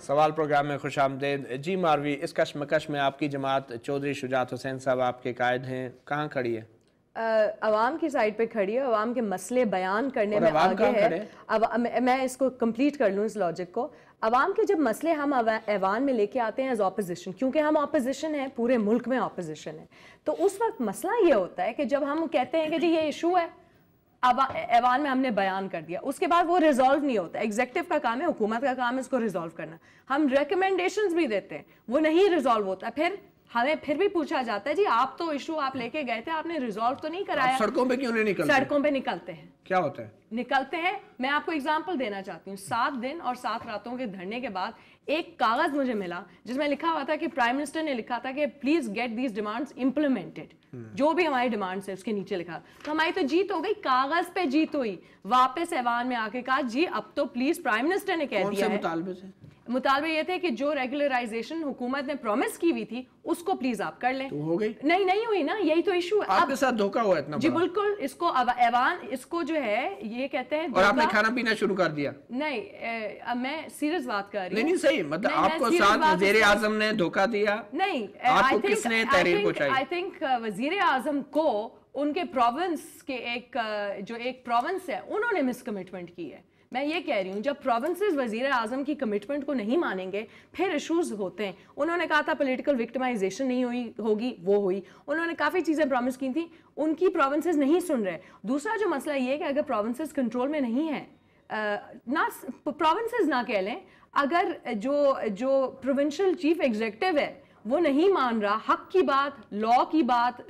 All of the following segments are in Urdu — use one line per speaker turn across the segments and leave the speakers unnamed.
سوال پروگرام میں خوش آمدید. جی ماروی، اس کشمکش میں آپ کی جماعت چودھری شجاعت حسین صاحب آپ کے قائد ہیں، کہاں کھڑی ہے؟
عوام کی سائڈ پہ کھڑی ہے، عوام کے مسئلے بیان کرنے میں آگے ہے. میں اس کو کمپلیٹ کر لوں اس لاجک کو. عوام کے جب مسئلے ہم ایوان میں لے کے آتے ہیں ایز اپوزیشن، کیونکہ ہم اپوزیشن ہیں، پورے ملک میں اپوزیشن ہے، تو اس وقت مسئلہ یہ ہوتا ہے کہ جب ہم کہتے ہیں کہ جی یہ ایشو ہے، ایوان میں ہم نے بیان کر دیا، اس کے بعد وہ ریزالو نہیں ہوتا. ایگزیکٹو کا کام ہے، حکومت کا کام ہے اس کو ریزالو کرنا. ہم ریکمنڈیشنز بھی دیتے ہیں، وہ نہیں ریزالو ہوتا. پھر ہمیں پھر بھی پوچھا جاتا ہے جی آپ تو ایشو آپ لے کے گئے تھے، آپ نے ریزالو تو نہیں کرایا.
سڑکوں پہ کیوں نہیں نکلتے؟
سڑکوں پہ نکلتے ہیں.
کیا ہوتا ہے؟
نکلتے ہیں. میں آپ کو اگزامپل دینا چاہتی ہوں. 7 دن اور 7 راتوں کے دھرنے کے بعد ایک کاغذ مجھے ملا جس میں لکھا ہوا تھا کہ پرائم منسٹر نے لکھا تھا کہ please get these demands implemented. جو بھی ہماری ڈیمانڈس ہے اس کے نیچے لکھا. تو ہماری تو جیت ہو گئی، کاغذ پہ جیت ہوئی. واپس ایوان میں آ کے کہا جی اب تو پلیز پرائم منسٹر نے کہہ دیا ہے.
مطالبے سے
مطالبے یہ تھے کہ جو ریگولرائزیشن حکومت نے پرومس کی ہوئی تھی اس کو پلیز آپ کر لیں.
ہو گئی؟
نہیں ہوئی نا، یہی تو ایشو ہے.
آپ کے ساتھ دھوکا ہوا اتنا؟
جی بالکل. اس کو ایوان اس کو جو ہے یہ کہتے ہیں.
اور آپ نے کھانا پینا شروع کر دیا؟
نہیں، میں سیریس بات کر رہی ہوں.
نہیں صحیح، مطلب آپ کو ساتھ وزیر اعظم نے دھوکا دیا؟
نہیں،
آپ کو کس نے تحریر پہنچائی؟
آئی تھنک وزیر اعظم کو ان کے پروونس کے ایک جو ایک پروونس ہے انہوں نے مس کمٹمنٹ کی ہے. میں یہ کہہ رہی ہوں جب پروونسز وزیر اعظم کی کمٹمنٹ کو نہیں مانیں گے پھر ایشوز ہوتے ہیں. انہوں نے کہا تھا پولیٹیکل وکٹمائزیشن نہیں ہوگی، وہ ہوئی. انہوں نے کافی چیزیں پرومس کی تھیں، ان کی پروونسز نہیں سن رہے. دوسرا جو مسئلہ یہ ہے کہ اگر پروونسز کنٹرول میں نہیں ہیں، نہ پروونسز نہ کہہ لیں، اگر جو پروونشل چیف ایگزیکٹو ہے وہ نہیں مان رہا حق کی بات، لا کی بات،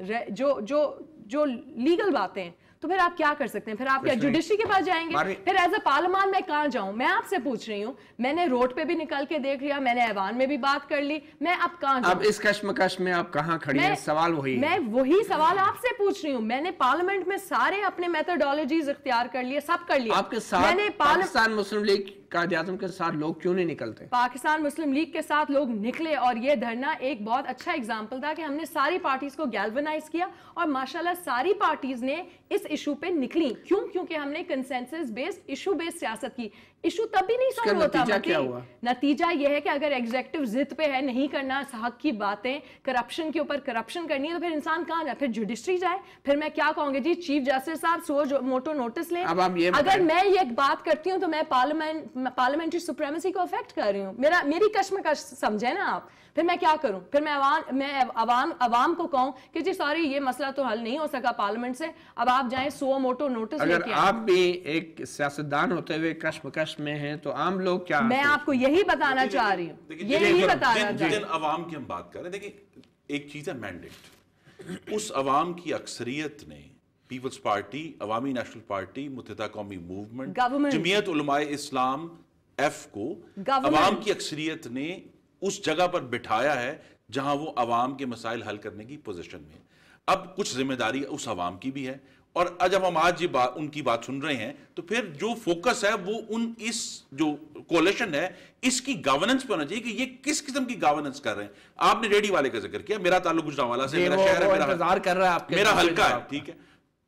جو لیگل باتیں، تو پھر آپ کیا کر سکتے ہیں؟ پھر آپ کیا جوڈیشری کے پاس جائیں گے؟ پھر ایز اے پارلیمان میں کہاں جاؤں؟ میں آپ سے پوچھ رہی ہوں. میں نے روڈ پہ بھی نکل کے دیکھ لیا، میں نے ایوان میں بھی بات کر لی، میں اب کہاں جاؤں؟
اب اس کشمکش میں آپ کہاں کھڑی ہیں؟ سوال وہی ہے.
میں وہی سوال آپ سے پوچھ رہی ہوں. میں نے پارلیمنٹ میں سارے اپنے میتھڈالوجیز اختیار کر لیے، سب کر لیا.
آپ کے ساتھ پاکستان مسلم لیگ قائد اعظم کے ساتھ لوگ کیوں نہیں نکلتے؟
پاکستان مسلم لیگ کے ساتھ لوگ نکلے اور یہ دھرنا ایک بہت اچھا ایگزامپل تھا کہ ہم نے ساری پارٹیز کو گیلونائز کیا اور ماشاءاللہ ساری پارٹیز نے اس ایشو پہ نکلی. کیونکہ ہم نے کنسنسس بیسڈ ایشو بیسڈ سیاست کی. ایشو تبھی نہیں سالو ہوتا.
نتیجہ کیا ہوا؟
نتیجہ یہ ہے کہ اگر ایگزیکٹو ضد پہ ہے نہیں کرنا حق کی باتیں، کرپشن کے اوپر کرپشن کرنی ہے، تو پھر انسان کہاں جائے؟ پھر جوڈیشری جائے. پھر میں کیا کہوں گی جی چیف جسٹس صاحب سو موٹو نوٹس لیں. اگر میں یہ بات کرتی ہوں تو میں پارلیمنٹری سپریمیسی کو افیکٹ کر رہی ہوں. میری کشمکش سمجھے نا آپ. پھر میں کیا کروں؟ پھر میں عوام کو کہوں کہ جی سوری یہ مسئلہ تو حل نہیں ہو سکا پارلیمنٹ سے، اب آپ جائیں سو موٹو نوٹس لے کے.
اگر آپ بھی ایک سیاستدان ہوتے ہوئے کشمکش میں ہیں تو عام لوگ کیا؟
میں آپ کو یہی بتانا چاہ رہی ہوں، یہی بتانا چاہ رہی ہوں.
عوام کی ہم بات کر رہے ہیں، دیکھیں ایک چیز ہے مینڈیٹ. اس عوام کی اکثریت نے پیپلز پارٹی، عوامی نیشنل پارٹی، متحدہ قومی موومنٹ، جمعیت علماء اسلام ایف کو عوام کی اکثریت نے اس جگہ پر بٹھایا ہے جہاں وہ عوام کے مسائل حل کرنے کی پوزیشن میں. اب کچھ ذمہ داری اس عوام کی بھی ہے، اور جب ہم آج ان کی بات سن رہے ہیں تو پھر جو فوکس ہے وہ اس جو کولیشن ہے اس کی گورننس پہ ہونا چاہیے کہ یہ کس قسم کی گورننس کر رہے ہیں. آپ نے ریڈی والے کا ذکر کیا، میرا تعلق گجرانوالہ سے، میرا شہر ہے، میرا حلقہ ہے، ٹھیک ہے.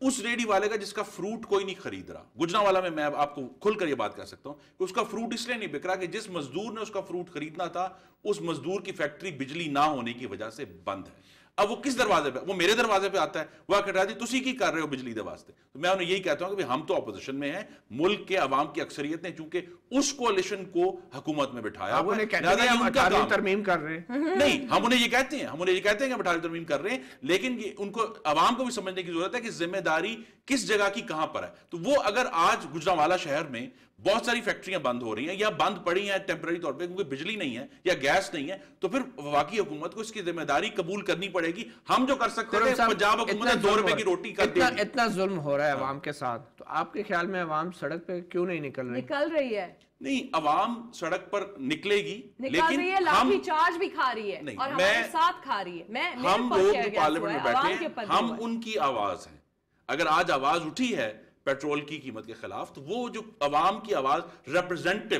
اس ریڈی والے کا جس کا فروٹ کوئی نہیں خرید رہا، گجرانوالہ میں آپ کو کھل کر یہ بات کر سکتا ہوں کہ اس کا فروٹ اس لیے نہیں بک رہا کہ جس مزدور نے اس کا فروٹ خریدنا تھا اس مزدور کی فیکٹری بجلی نہ ہونے کی وجہ سے بند ہے. اب وہ کس دروازے پہ؟ وہ میرے دروازے پہ آتا ہے، وہ کہتا ہے تسی کی کر رہے ہو بجلی دے واسطے. تو میں انہیں یہی کہتا ہوں کہ ہم تو اپوزیشن میں ہیں، ملک کے عوام کی اکثریت نے چونکہ اس کوalition کو حکومت میں بٹھایا ہوا ہے،
ہم 18ویں ترمیم کر رہے ہیں.
نہیں، ہم انہیں یہ کہتے ہیں کہ ہم 18ویں ترمیم کر رہے ہیں، لیکن ان کو عوام کو بھی سمجھنے کی ضرورت ہے کہ ذمہ داری کس جگہ کی کہاں پر ہے. تو وہ اگر آج گجرانوالہ شہر میں بہت ساری فیکٹریاں بند ہو رہی ہیں یا بند پڑی ہیں ٹیمپرری طور پہ کیونکہ بجلی نہیں ہے یا گیس نہیں ہے، تو پھر وفاقی حکومت کو اس کی ذمہ داری قبول کرنی پڑے گی. ہم جو کر سکتے ہیں پنجاب حکومت نے 2 روپے کی روٹی کر دی.
اتنا ظلم ہو رہا ہے عوام کے ساتھ، تو آپ کے خیال میں عوام سڑک پہ کیوں نہیں نکل
رہی ہے؟
نہیں، عوام سڑک پر نکلے گی، لیکن
لاٹھی چارج بھی کھا رہی ہے اور ہمارے ساتھ کھا رہی ہے. ہم
لوگ جو پارلیمنٹ میں بیٹھے ہیں ہم ان کی آواز ہیں. اگر آج آواز اٹھی ہے پیٹرول کی قیمت کے خلاف تو وہ جو عوام کی آواز ریپرزینٹیو